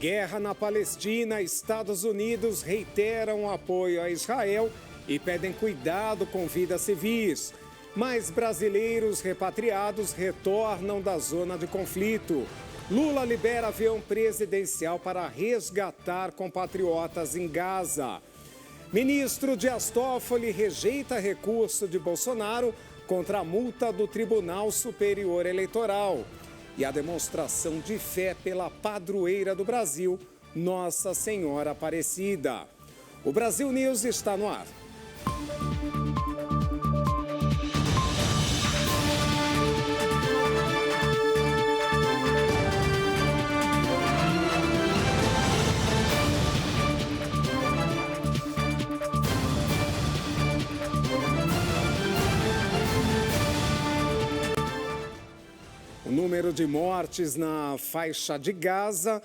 Guerra na Palestina, Estados Unidos reiteram apoio a Israel e pedem cuidado com vidas civis. Mais brasileiros repatriados retornam da zona de conflito. Lula libera avião presidencial para resgatar compatriotas em Gaza. Ministro Dias Toffoli rejeita recurso de Bolsonaro contra a multa do Tribunal Superior Eleitoral. E a demonstração de fé pela padroeira do Brasil, Nossa Senhora Aparecida. O Brasil News está no ar. O número de mortes na faixa de Gaza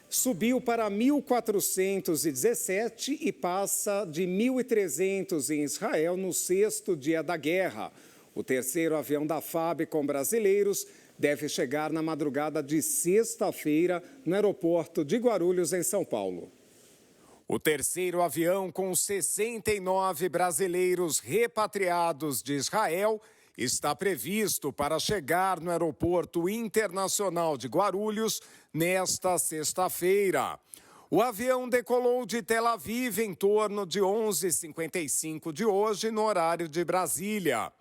subiu para 1.417 e passa de 1.300 em Israel no sexto dia da guerra. O terceiro avião da FAB com brasileiros deve chegar na madrugada de sexta-feira no aeroporto de Guarulhos, em São Paulo. O terceiro avião com 69 brasileiros repatriados de Israel está previsto para chegar no Aeroporto Internacional de Guarulhos nesta sexta-feira. O avião decolou de Tel Aviv em torno de 11h55 de hoje, no horário de Brasília.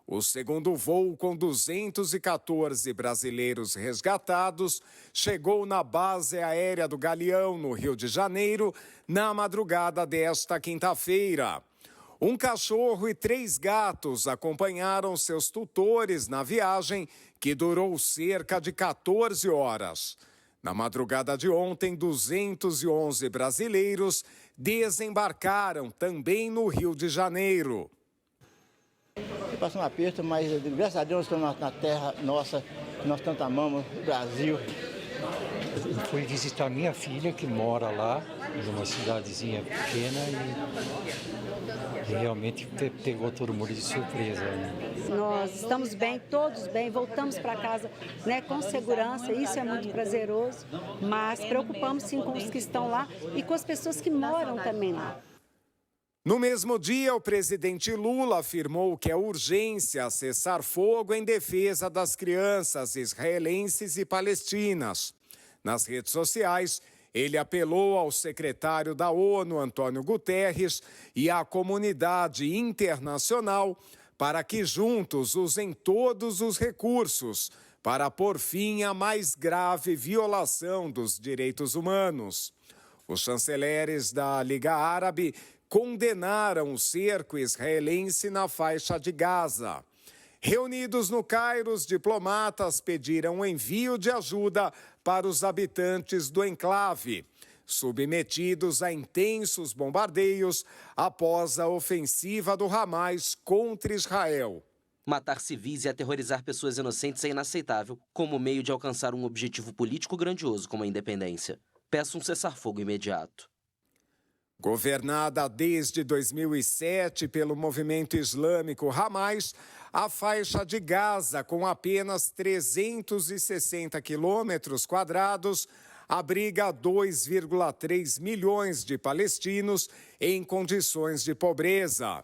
O segundo voo, com 214 brasileiros resgatados, chegou na base aérea do Galeão, no Rio de Janeiro, na madrugada desta quinta-feira. Um cachorro e 3 gatos acompanharam seus tutores na viagem, que durou cerca de 14 horas. Na madrugada de ontem, 211 brasileiros desembarcaram também no Rio de Janeiro. Passou um aperto, mas graças a Deus estamos na terra nossa, que nós tanto amamos, o Brasil. Eu fui visitar minha filha, que mora lá, numa cidadezinha pequena, e realmente pegou todo mundo de surpresa. Nós estamos bem, todos bem, voltamos para casa, né, com segurança, isso é muito prazeroso, mas preocupamos sim com os que estão lá e com as pessoas que moram também lá. No mesmo dia, o presidente Lula afirmou que é urgência cessar fogo em defesa das crianças israelenses e palestinas. Nas redes sociais, ele apelou ao secretário da ONU, Antônio Guterres, e à comunidade internacional para que juntos usem todos os recursos para pôr fim à mais grave violação dos direitos humanos. Os chanceleres da Liga Árabe condenaram o cerco israelense na faixa de Gaza. Reunidos no Cairo, os diplomatas pediram o envio de ajuda para os habitantes do enclave, submetidos a intensos bombardeios após a ofensiva do Hamas contra Israel. Matar civis e aterrorizar pessoas inocentes é inaceitável como meio de alcançar um objetivo político grandioso como a independência. Peço um cessar-fogo imediato. Governada desde 2007 pelo movimento islâmico Hamas, a faixa de Gaza, com apenas 360 quilômetros quadrados, abriga 2,3 milhões de palestinos em condições de pobreza.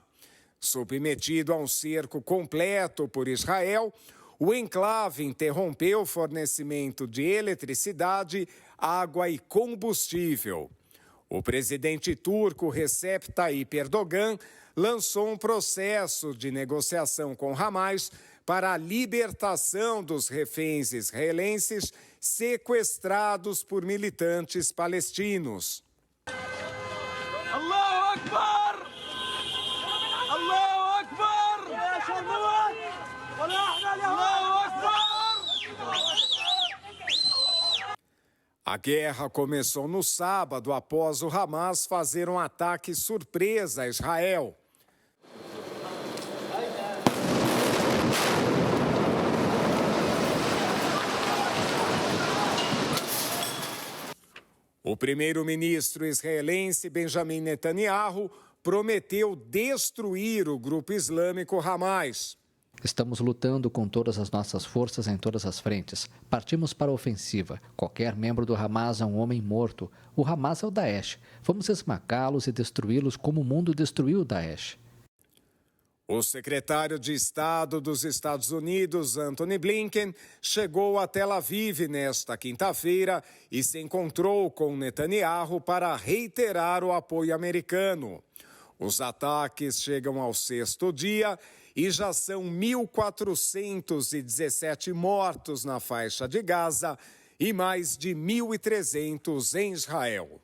Submetido a um cerco completo por Israel, o enclave interrompeu o fornecimento de eletricidade, água e combustível. O presidente turco Recep Tayyip Erdogan lançou um processo de negociação com Hamas para a libertação dos reféns israelenses sequestrados por militantes palestinos. Allahu Akbar! Allahu Akbar! Allahu Akbar! A guerra começou no sábado após o Hamas fazer um ataque surpresa a Israel. O primeiro-ministro israelense Benjamin Netanyahu prometeu destruir o grupo islâmico Hamas. Estamos lutando com todas as nossas forças em todas as frentes. Partimos para a ofensiva. Qualquer membro do Hamas é um homem morto. O Hamas é o Daesh. Vamos esmagá-los e destruí-los como o mundo destruiu o Daesh. O secretário de Estado dos Estados Unidos, Antony Blinken, chegou a Tel Aviv nesta quinta-feira e se encontrou com Netanyahu para reiterar o apoio americano. Os ataques chegam ao 6º dia e já são 1.417 mortos na faixa de Gaza e mais de 1.300 em Israel.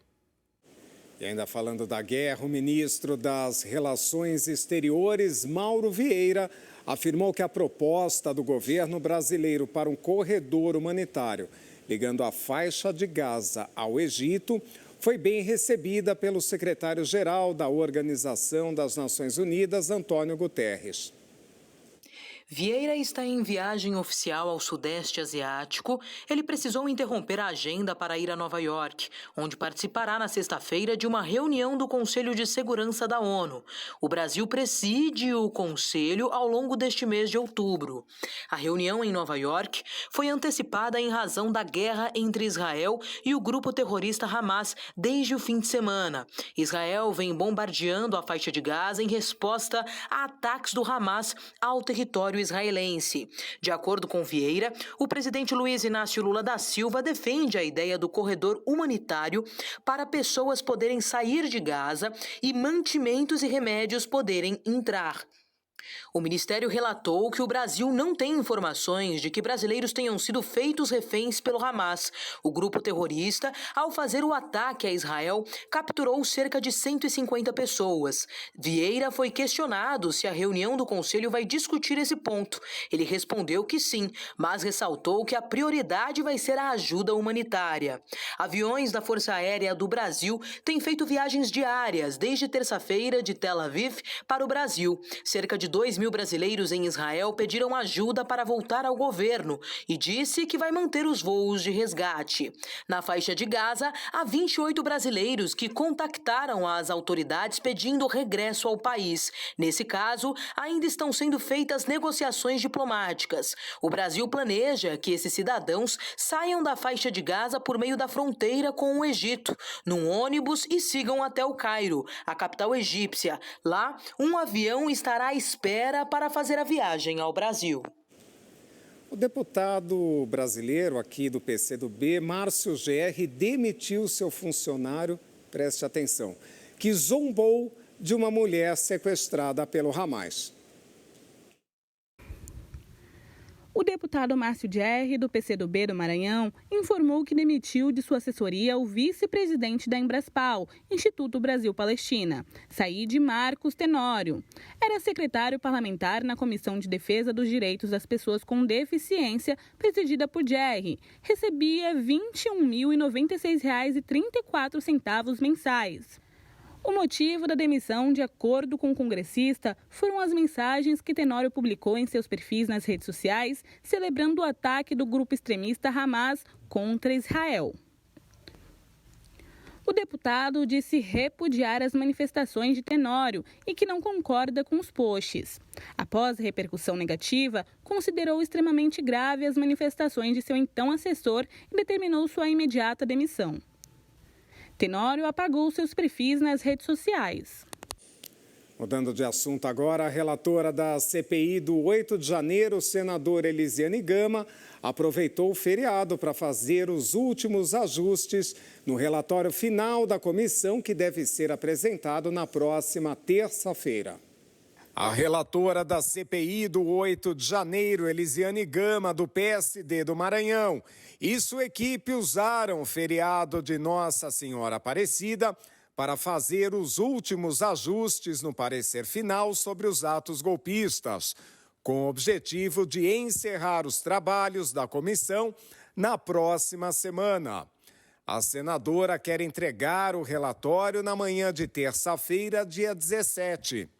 E ainda falando da guerra, o ministro das Relações Exteriores, Mauro Vieira, afirmou que a proposta do governo brasileiro para um corredor humanitário ligando a faixa de Gaza ao Egito foi bem recebida pelo secretário-geral da Organização das Nações Unidas, Antônio Guterres. Vieira está em viagem oficial ao Sudeste Asiático. Ele precisou interromper a agenda para ir a Nova York, onde participará na sexta-feira de uma reunião do Conselho de Segurança da ONU. O Brasil preside o Conselho ao longo deste mês de outubro. A reunião em Nova York foi antecipada em razão da guerra entre Israel e o grupo terrorista Hamas desde o fim de semana. Israel vem bombardeando a faixa de Gaza em resposta a ataques do Hamas ao território israelense. De acordo com Vieira, o presidente Luiz Inácio Lula da Silva defende a ideia do corredor humanitário para pessoas poderem sair de Gaza e mantimentos e remédios poderem entrar. O Ministério relatou que o Brasil não tem informações de que brasileiros tenham sido feitos reféns pelo Hamas. O grupo terrorista, ao fazer o ataque a Israel, capturou cerca de 150 pessoas. Vieira foi questionado se a reunião do Conselho vai discutir esse ponto. Ele respondeu que sim, mas ressaltou que a prioridade vai ser a ajuda humanitária. Aviões da Força Aérea do Brasil têm feito viagens diárias desde terça-feira de Tel Aviv para o Brasil. Cerca de 2.000 brasileiros em Israel pediram ajuda para voltar ao governo e disse que vai manter os voos de resgate. Na faixa de Gaza, há 28 brasileiros que contactaram as autoridades pedindo regresso ao país. Nesse caso, ainda estão sendo feitas negociações diplomáticas. O Brasil planeja que esses cidadãos saiam da faixa de Gaza por meio da fronteira com o Egito, num ônibus e sigam até o Cairo, a capital egípcia. Lá, um avião estará à espera para fazer a viagem ao Brasil. O deputado brasileiro aqui do PCdoB, Márcio GR, demitiu seu funcionário, preste atenção, que zombou de uma mulher sequestrada pelo Hamas. O deputado Márcio GR, do PCdoB do Maranhão, informou que demitiu de sua assessoria o vice-presidente da Embraspal, Instituto Brasil-Palestina, Saíd Marcos Tenório. Era secretário parlamentar na Comissão de Defesa dos Direitos das Pessoas com Deficiência, presidida por GR. Recebia R$ 21.096,34 mensais. O motivo da demissão, de acordo com o congressista, foram as mensagens que Tenório publicou em seus perfis nas redes sociais, celebrando o ataque do grupo extremista Hamas contra Israel. O deputado disse repudiar as manifestações de Tenório e que não concorda com os posts. Após a repercussão negativa, considerou extremamente grave as manifestações de seu então assessor e determinou sua imediata demissão. Tenório apagou seus perfis nas redes sociais. Mudando de assunto agora, a relatora da CPI do 8 de janeiro, senadora Elisiane Gama, aproveitou o feriado para fazer os últimos ajustes no relatório final da comissão, que deve ser apresentado na próxima terça-feira. A relatora da CPI do 8 de janeiro, Elisiane Gama, do PSD do Maranhão, e sua equipe usaram o feriado de Nossa Senhora Aparecida para fazer os últimos ajustes no parecer final sobre os atos golpistas, com o objetivo de encerrar os trabalhos da comissão na próxima semana. A senadora quer entregar o relatório na manhã de terça-feira, dia 17.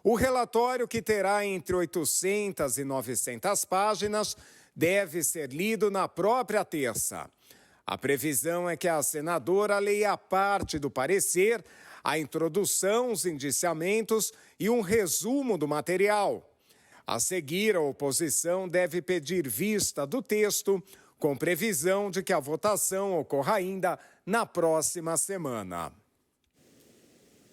O relatório, que terá entre 800 e 900 páginas, deve ser lido na própria terça. A previsão é que a senadora leia parte do parecer, a introdução, os indiciamentos e um resumo do material. A seguir, a oposição deve pedir vista do texto, com previsão de que a votação ocorra ainda na próxima semana.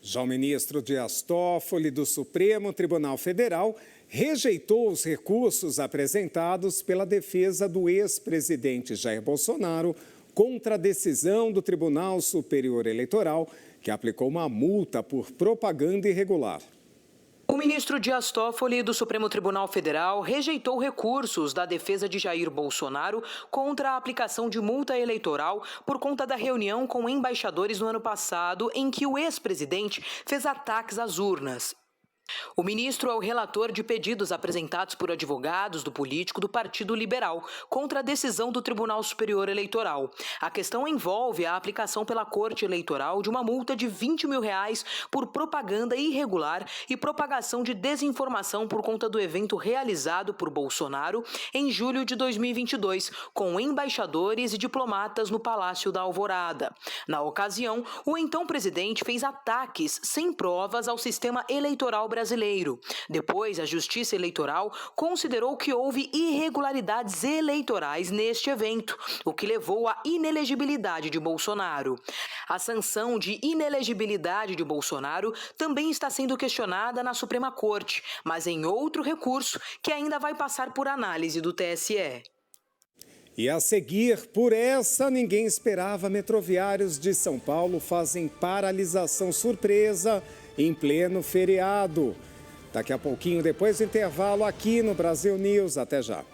Já o ministro Dias Toffoli, do Supremo Tribunal Federal, rejeitou os recursos apresentados pela defesa do ex-presidente Jair Bolsonaro contra a decisão do Tribunal Superior Eleitoral, que aplicou uma multa por propaganda irregular. O ministro Dias Toffoli, do Supremo Tribunal Federal, rejeitou recursos da defesa de Jair Bolsonaro contra a aplicação de multa eleitoral por conta da reunião com embaixadores no ano passado, em que o ex-presidente fez ataques às urnas. O ministro é o relator de pedidos apresentados por advogados do político do Partido Liberal contra a decisão do Tribunal Superior Eleitoral. A questão envolve a aplicação pela Corte Eleitoral de uma multa de R$20 mil por propaganda irregular e propagação de desinformação por conta do evento realizado por Bolsonaro em julho de 2022, com embaixadores e diplomatas no Palácio da Alvorada. Na ocasião, o então presidente fez ataques sem provas ao sistema eleitoral brasileiro. Depois, a Justiça Eleitoral considerou que houve irregularidades eleitorais neste evento, o que levou à inelegibilidade de Bolsonaro. A sanção de inelegibilidade de Bolsonaro também está sendo questionada na Suprema Corte, mas em outro recurso que ainda vai passar por análise do TSE. E a seguir, por essa, ninguém esperava. Metroviários de São Paulo fazem paralisação surpresa em pleno feriado. Daqui a pouquinho, depois do intervalo, aqui no Brasil News. Até já.